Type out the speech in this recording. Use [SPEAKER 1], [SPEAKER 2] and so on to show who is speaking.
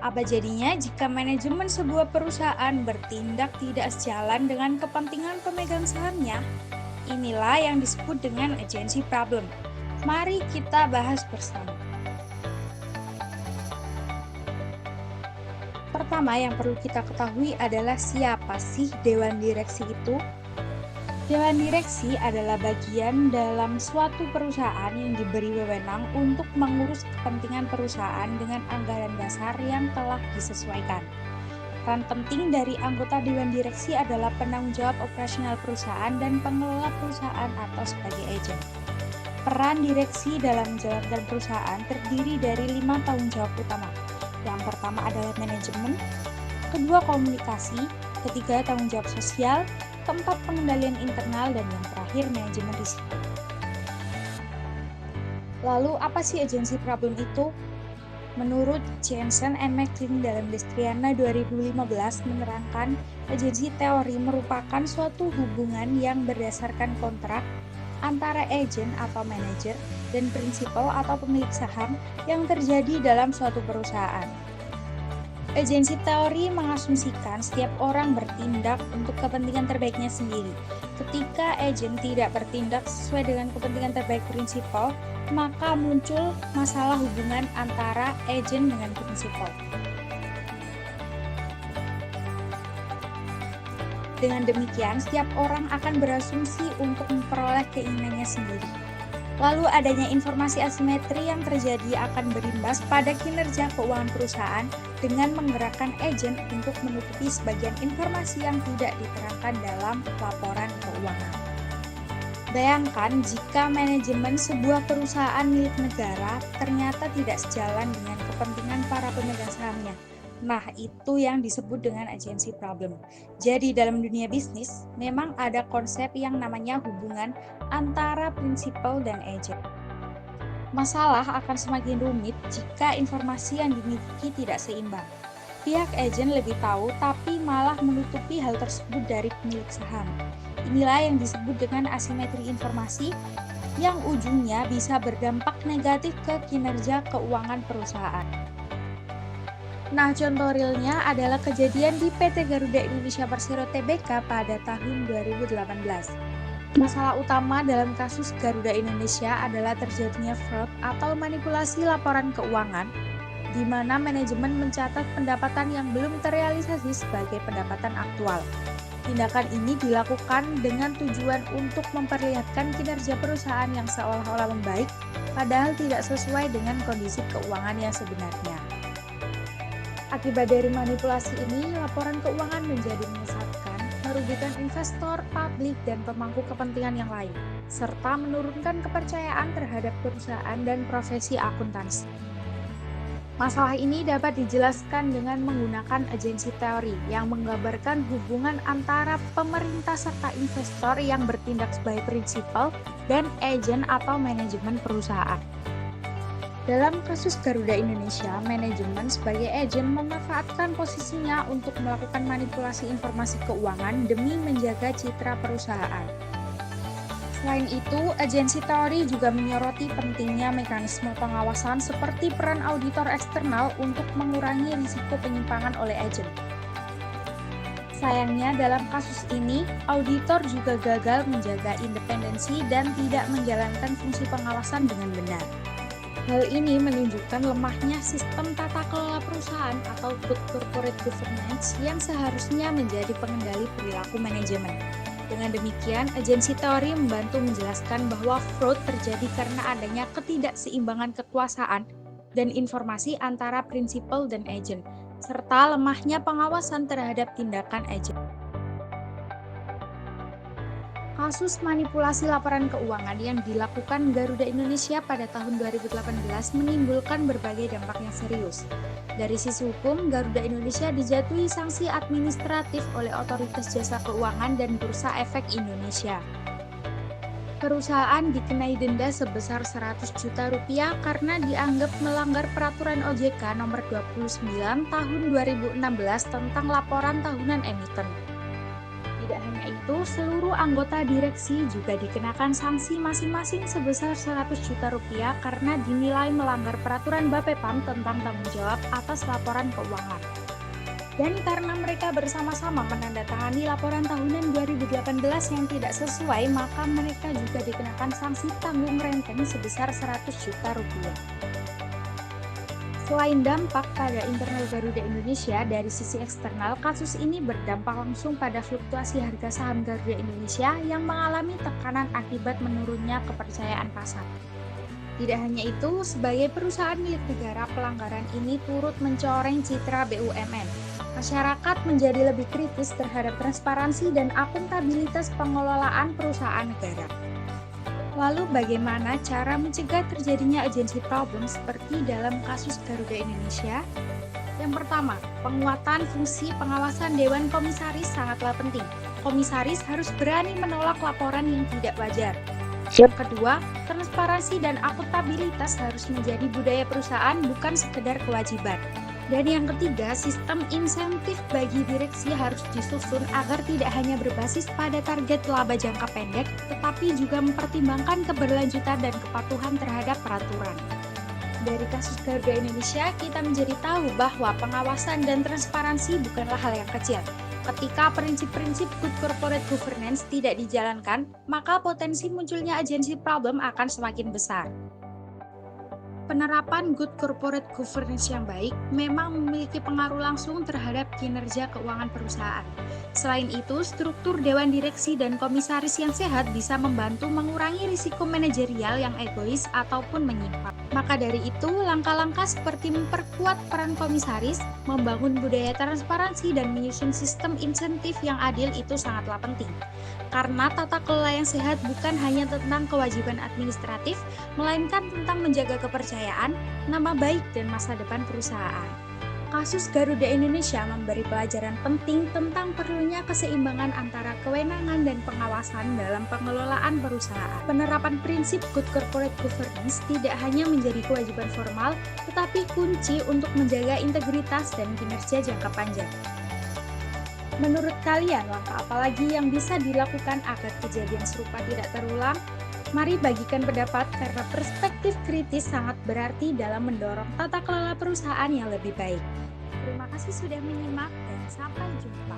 [SPEAKER 1] Apa jadinya jika manajemen sebuah perusahaan bertindak tidak sejalan dengan kepentingan pemegang sahamnya? Inilah yang disebut dengan agency problem. Mari kita bahas bersama. Pertama yang perlu kita ketahui adalah siapa sih Dewan Direksi itu? Dewan Direksi adalah bagian dalam suatu perusahaan yang diberi wewenang untuk mengurus kepentingan perusahaan dengan anggaran dasar yang telah disesuaikan. Peran penting dari anggota Dewan Direksi adalah penanggung jawab operasional perusahaan dan pengelola perusahaan atau sebagai agen. Peran direksi dalam menjalankan perusahaan terdiri dari 5 tanggung jawab utama. Yang pertama adalah manajemen, kedua komunikasi, ketiga tanggung jawab sosial, keempat pengendalian internal, dan yang terakhir manajemen risiko. Lalu apa sih agency problem itu? Menurut Jensen and McLean dalam Destriana 2015 menerangkan, agency teori merupakan suatu hubungan yang berdasarkan kontrak antara agen atau manajer dan prinsipal atau pemilik saham yang terjadi dalam suatu perusahaan. Agency teori mengasumsikan setiap orang bertindak untuk kepentingan terbaiknya sendiri. Ketika agen tidak bertindak sesuai dengan kepentingan terbaik prinsipal, maka muncul masalah hubungan antara agen dengan prinsipal. Dengan demikian, setiap orang akan berasumsi untuk memperoleh keinginannya sendiri. Lalu adanya informasi asimetri yang terjadi akan berimbas pada kinerja keuangan perusahaan dengan menggerakkan agen untuk menutupi sebagian informasi yang tidak diterangkan dalam laporan keuangan. Bayangkan jika manajemen sebuah perusahaan milik negara ternyata tidak sejalan dengan kepentingan para pemegang sahamnya. Nah, itu yang disebut dengan agency problem. Jadi dalam dunia bisnis, memang ada konsep yang namanya hubungan antara prinsipal dan agen. Masalah akan semakin rumit jika informasi yang dimiliki tidak seimbang. Pihak agen lebih tahu tapi malah menutupi hal tersebut dari pemilik saham. Inilah yang disebut dengan asimetri informasi yang ujungnya bisa berdampak negatif ke kinerja keuangan perusahaan. Nah, contoh realnya adalah kejadian di PT Garuda Indonesia Persero Tbk pada tahun 2018. Masalah utama dalam kasus Garuda Indonesia adalah terjadinya fraud atau manipulasi laporan keuangan, di mana manajemen mencatat pendapatan yang belum terrealisasi sebagai pendapatan aktual. Tindakan ini dilakukan dengan tujuan untuk memperlihatkan kinerja perusahaan yang seolah-olah membaik, padahal tidak sesuai dengan kondisi keuangan yang sebenarnya. Akibat dari manipulasi ini, laporan keuangan menjadi menyesatkan, merugikan investor, publik, dan pemangku kepentingan yang lain, serta menurunkan kepercayaan terhadap perusahaan dan profesi akuntansi. Masalah ini dapat dijelaskan dengan menggunakan agency teori yang menggambarkan hubungan antara pemerintah serta investor yang bertindak sebagai prinsipal dan agen atau manajemen perusahaan. Dalam kasus Garuda Indonesia, manajemen sebagai agen memanfaatkan posisinya untuk melakukan manipulasi informasi keuangan demi menjaga citra perusahaan. Selain itu, agensi teori juga menyoroti pentingnya mekanisme pengawasan seperti peran auditor eksternal untuk mengurangi risiko penyimpangan oleh agen. Sayangnya dalam kasus ini, auditor juga gagal menjaga independensi dan tidak menjalankan fungsi pengawasan dengan benar. Hal ini menunjukkan lemahnya sistem tata kelola perusahaan atau good corporate governance yang seharusnya menjadi pengendali perilaku manajemen. Dengan demikian, agensi teori membantu menjelaskan bahwa fraud terjadi karena adanya ketidakseimbangan kekuasaan dan informasi antara prinsipal dan agen, serta lemahnya pengawasan terhadap tindakan agen. Kasus manipulasi laporan keuangan yang dilakukan Garuda Indonesia pada tahun 2018 menimbulkan berbagai dampak yang serius. Dari sisi hukum, Garuda Indonesia dijatuhi sanksi administratif oleh Otoritas Jasa Keuangan dan Bursa Efek Indonesia. Perusahaan dikenai denda sebesar 100 juta rupiah karena dianggap melanggar Peraturan OJK Nomor 29 Tahun 2016 tentang laporan tahunan emiten. Tidak hanya hanya itu, seluruh anggota direksi juga dikenakan sanksi masing-masing sebesar 100 juta rupiah karena dinilai melanggar peraturan Bapepam tentang tanggung jawab atas laporan keuangan. Dan karena mereka bersama-sama menandatangani laporan tahunan 2018 yang tidak sesuai, maka mereka juga dikenakan sanksi tanggung renteng sebesar 100 juta rupiah. Selain dampak pada internal Garuda Indonesia, dari sisi eksternal, kasus ini berdampak langsung pada fluktuasi harga saham Garuda Indonesia yang mengalami tekanan akibat menurunnya kepercayaan pasar. Tidak hanya itu, sebagai perusahaan milik negara, pelanggaran ini turut mencoreng citra BUMN. Masyarakat menjadi lebih kritis terhadap transparansi dan akuntabilitas pengelolaan perusahaan negara. Lalu bagaimana cara mencegah terjadinya agency problem seperti dalam kasus Garuda Indonesia? Yang pertama, penguatan fungsi pengawasan Dewan Komisaris sangatlah penting. Komisaris harus berani menolak laporan yang tidak wajar. Yang kedua, transparansi dan akuntabilitas harus menjadi budaya perusahaan, bukan sekedar kewajiban. Dan yang ketiga, sistem insentif bagi direksi harus disusun agar tidak hanya berbasis pada target laba jangka pendek, tetapi juga mempertimbangkan keberlanjutan dan kepatuhan terhadap peraturan. Dari kasus Garuda Indonesia, kita menjadi tahu bahwa pengawasan dan transparansi bukanlah hal yang kecil. Ketika prinsip-prinsip good corporate governance tidak dijalankan, maka potensi munculnya agency problem akan semakin besar. Penerapan good corporate governance yang baik memang memiliki pengaruh langsung terhadap kinerja keuangan perusahaan. Selain itu, struktur dewan direksi dan komisaris yang sehat bisa membantu mengurangi risiko manajerial yang egois ataupun menyimpang. Maka dari itu, langkah-langkah seperti memperkuat peran komisaris, membangun budaya transparansi, dan menyusun sistem insentif yang adil itu sangatlah penting. Karena tata kelola yang sehat bukan hanya tentang kewajiban administratif, melainkan tentang menjaga kepercayaan, nama baik, dan masa depan perusahaan. Kasus Garuda Indonesia memberi pelajaran penting tentang perlunya keseimbangan antara kewenangan dan pengawasan dalam pengelolaan perusahaan. Penerapan prinsip good corporate governance tidak hanya menjadi kewajiban formal, tetapi kunci untuk menjaga integritas dan kinerja jangka panjang. Menurut kalian, langkah apa lagi yang bisa dilakukan agar kejadian serupa tidak terulang? Mari bagikan pendapat karena perspektif kritis sangat berarti dalam mendorong tata kelola perusahaan yang lebih baik. Terima kasih sudah menyimak dan sampai jumpa.